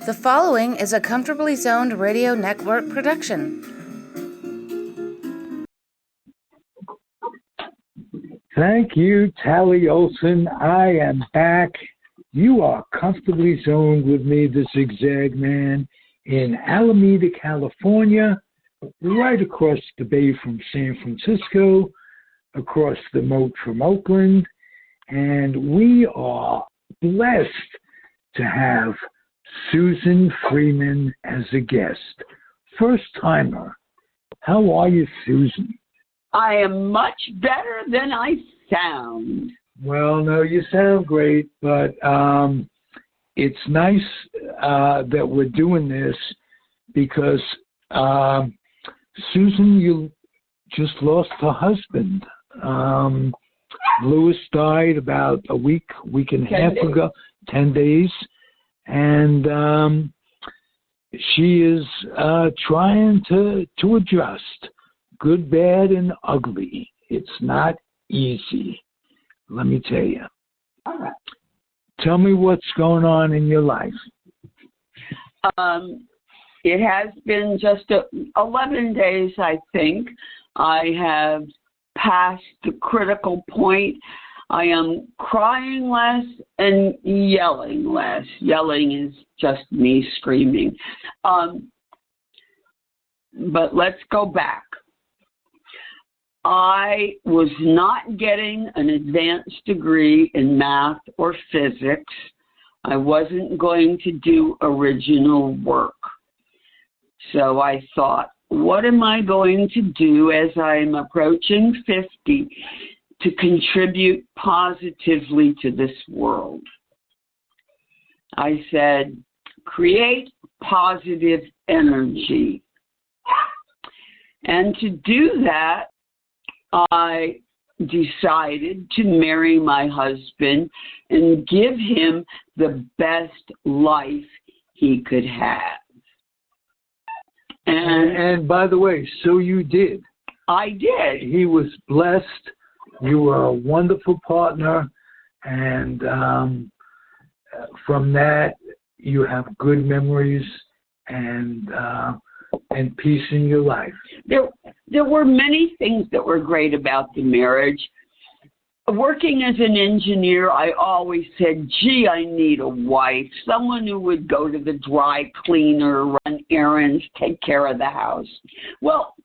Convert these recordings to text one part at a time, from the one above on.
The following is a Comfortably Zoned Radio Network production. Thank you, Tally Olson. I am back. You are comfortably zoned with me, the Zigzag Man, in Alameda, California, right across the bay from San Francisco, across the moat from Oakland. And we are blessed to have Susan Freeman as a guest. First timer. How are you, Susan? I am much better than I sound. Well, no, you sound great, but it's nice that we're doing this because, Susan, you just lost her husband. Louis died about a week and a half ago, 10 days. And she is trying to adjust, good, bad, and ugly. It's not easy, let me tell you. All right. Tell me what's going on in your life. It has been just 11 days, I think. I have passed the critical point. I am crying less and yelling less. Yelling is just me screaming. But let's go back. I was not getting an advanced degree in math or physics. I wasn't going to do original work. So I thought, what am I going to do as I'm approaching 50 to contribute positively to this world? I said, create positive energy. And to do that, I decided to marry my husband and give him the best life he could have. And by the way, so you did. I did. He was blessed. You were a wonderful partner. And from that, you have good memories and peace in your life. There were many things that were great about the marriage. Working as an engineer, I always said, gee, I need a wife, someone who would go to the dry cleaner, run errands, take care of the house. Well,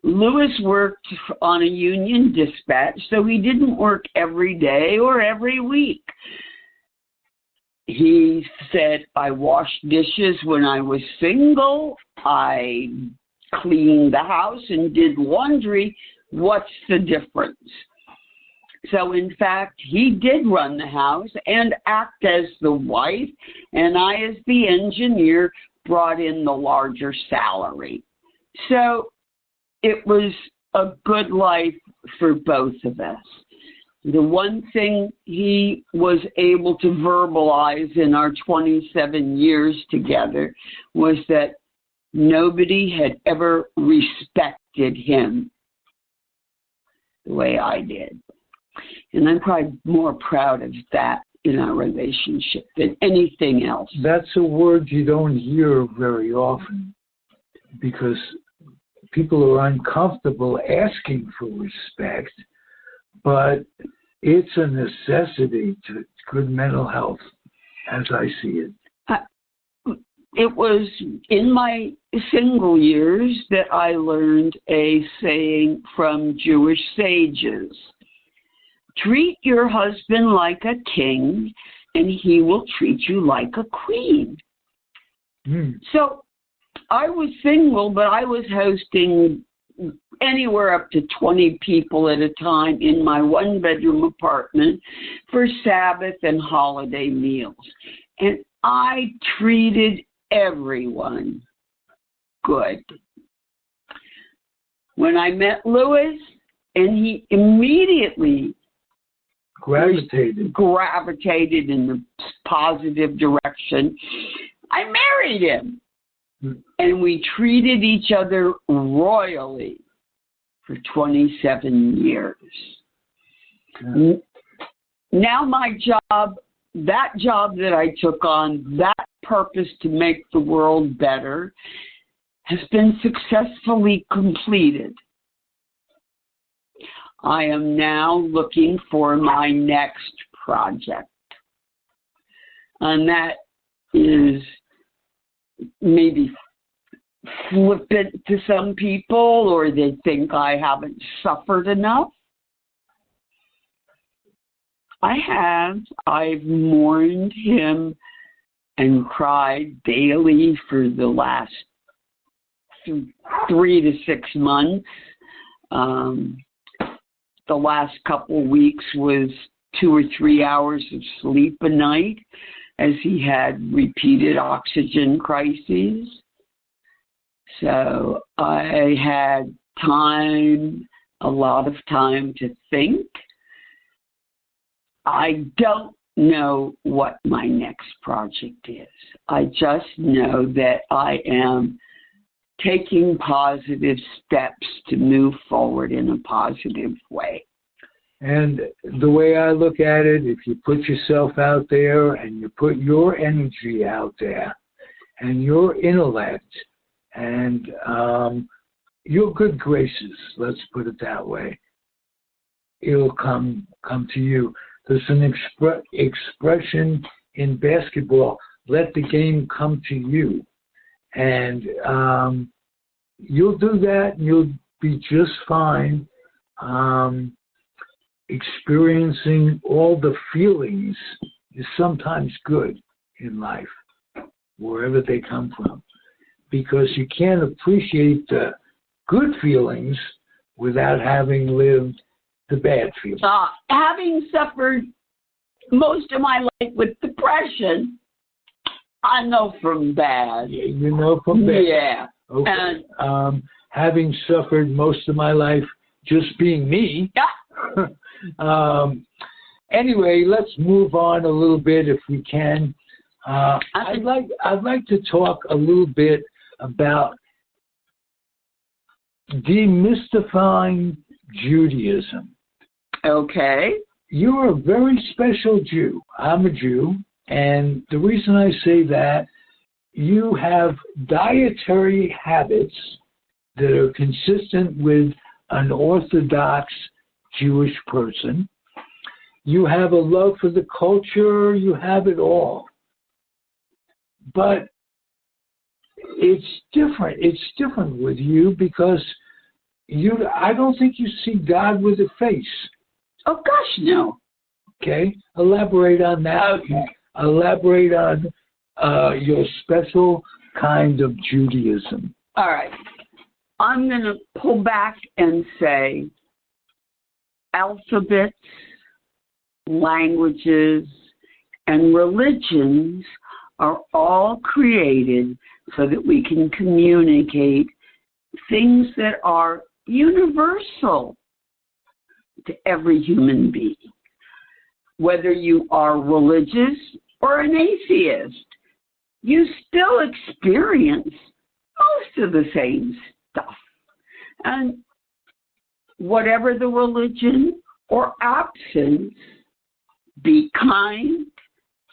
Louis worked on a union dispatch, so he didn't work every day or every week. He said, I washed dishes when I was single. I cleaned the house and did laundry. What's the difference? So, in fact, he did run the house and act as the wife, and I, as the engineer, brought in the larger salary. So it was a good life for both of us. The one thing he was able to verbalize in our 27 years together was that nobody had ever respected him the way I did. And I'm probably more proud of that in our relationship than anything else. That's a word you don't hear very often because people are uncomfortable asking for respect, but it's a necessity to good mental health, as I see it. It was in my single years that I learned a saying from Jewish sages. Treat your husband like a king, and he will treat you like a queen. So I was single, but I was hosting anywhere up to 20 people at a time in my one-bedroom apartment for Sabbath and holiday meals. And I treated everyone good. When I met Louis, and he immediately gravitated in the positive direction, I married him. And we treated each other royally for 27 years. Now my job, that job that I took on, that purpose to make the world better has been successfully completed. I am now looking for my next project. And that is maybe flippant to some people, or they think I haven't suffered enough. I've mourned him and cried daily for the last 3 to 6 months. The last couple of weeks was 2 or 3 hours of sleep a night, as he had repeated oxygen crises. So I had time, a lot of time to think. I don't know what my next project is. I just know that I am taking positive steps to move forward in a positive way. And the way I look at it, if you put yourself out there and you put your energy out there and your intellect and your good graces, let's put it that way, it'll come to you. There's an expression in basketball, let the game come to you. And you'll do that and you'll be just fine. Experiencing all the feelings is sometimes good in life, wherever they come from, because you can't appreciate the good feelings without having lived the bad feelings. Having suffered most of my life with depression, I know from bad. You know from bad. Yeah. Okay. Having suffered most of my life just being me. Yeah. Anyway, let's move on a little bit if we can. I'd like to talk a little bit about demystifying Judaism. Okay. You're a very special Jew. I'm a Jew, and the reason I say that, you have dietary habits that are consistent with an Orthodox Jewish person. You have a love for the culture. You have it all. But it's different. It's different with you because I don't think you see God with a face. Oh, gosh, no. Okay? Elaborate on that. Okay. Elaborate on your special kind of Judaism. All right. I'm going to pull back and say alphabets, languages, and religions are all created so that we can communicate things that are universal to every human being. Whether you are religious or an atheist, you still experience most of the same stuff. And whatever the religion or absence, be kind,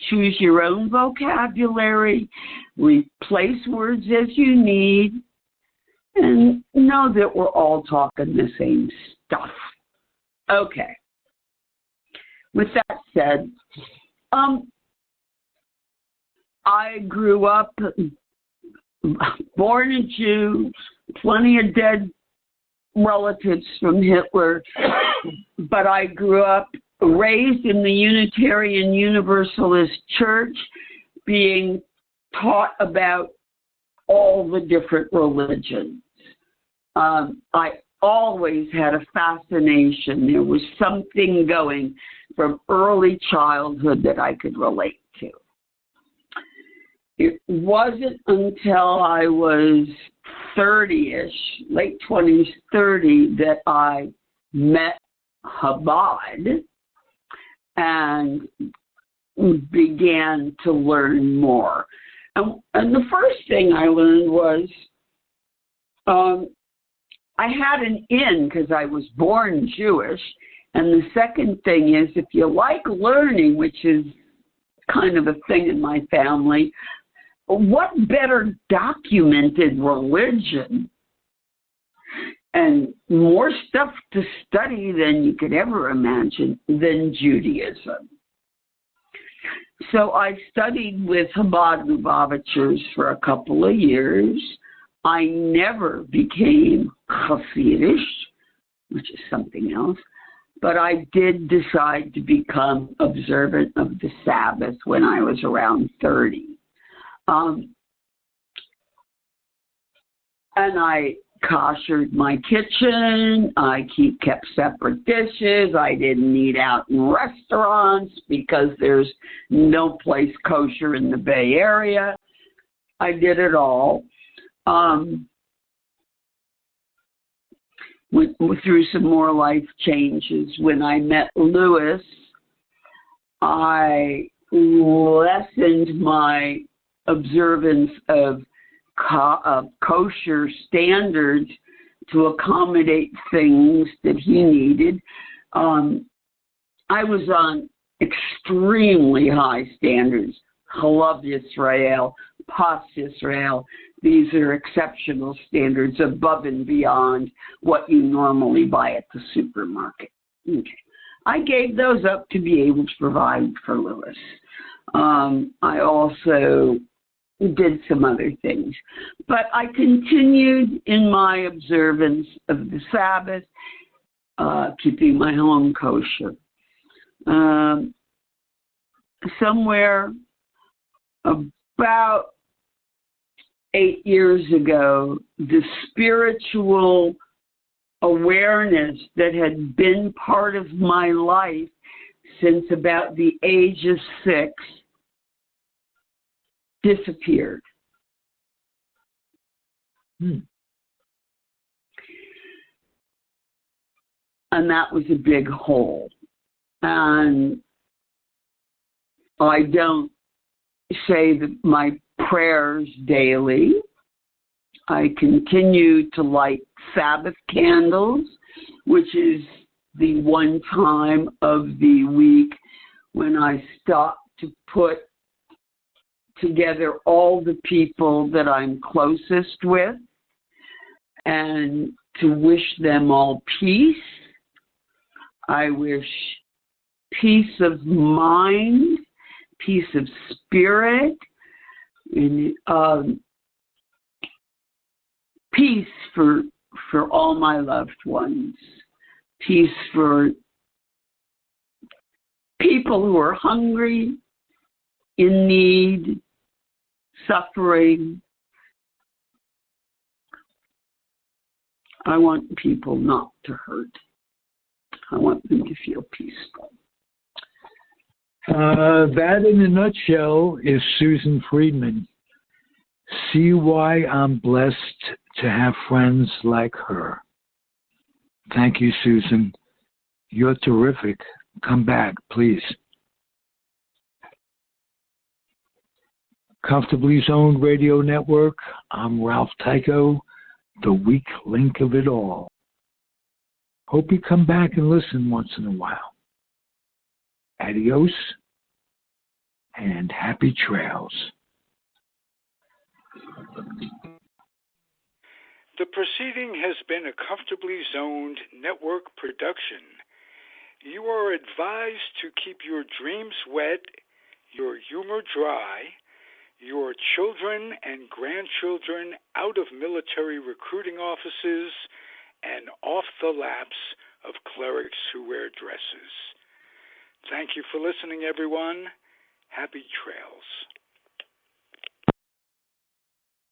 choose your own vocabulary, replace words as you need, and know that we're all talking the same stuff. Okay. With that said, I grew up born a Jew, plenty of dead relatives from Hitler, but I grew up raised in the Unitarian Universalist Church, being taught about all the different religions. I always had a fascination. There was something going from early childhood that I could relate to. It wasn't until I was 30-ish, late 20s, 30, that I met Chabad and began to learn more. And the first thing I learned was I had an in because I was born Jewish. And the second thing is, if you like learning, which is kind of a thing in my family, what better documented religion and more stuff to study than you could ever imagine than Judaism? So I studied with Chabad Lubavitchers for a couple of years. I never became Hasidish, which is something else, but I did decide to become observant of the Sabbath when I was around 30. And I koshered my kitchen. I kept separate dishes. I didn't eat out in restaurants because there's no place kosher in the Bay Area. I did it all. Went through some more life changes. When I met Lewis, I lessened my observance of kosher standards to accommodate things that he needed. I was on extremely high standards. Chalav Yisrael, Pas Yisrael. These are exceptional standards above and beyond what you normally buy at the supermarket. Okay. I gave those up to be able to provide for Lewis. I also did some other things. But I continued in my observance of the Sabbath, keeping my home kosher. Somewhere about 8 years ago, the spiritual awareness that had been part of my life since about the age of 6 disappeared. And that was a big hole. And I don't say that my prayers daily. I continue to light Sabbath candles, which is the one time of the week when I stop to put together all the people that I'm closest with and to wish them all peace. I wish peace of mind, peace of spirit, and peace for all my loved ones, peace for people who are hungry, in need, suffering. I want people not to hurt. I want them to feel peaceful. That, in a nutshell, is Susan Freeman. See why I'm blessed to have friends like her. Thank you, Susan. You're terrific. Come back, please. Comfortably Zoned Radio Network. I'm Ralph Tycho, the weak link of it all. Hope you come back and listen once in a while. Adios and happy trails. The proceeding has been a Comfortably Zoned network production. You are advised to keep your dreams wet, your humor dry, your children and grandchildren out of military recruiting offices and off the laps of clerics who wear dresses. Thank you for listening, everyone. Happy trails.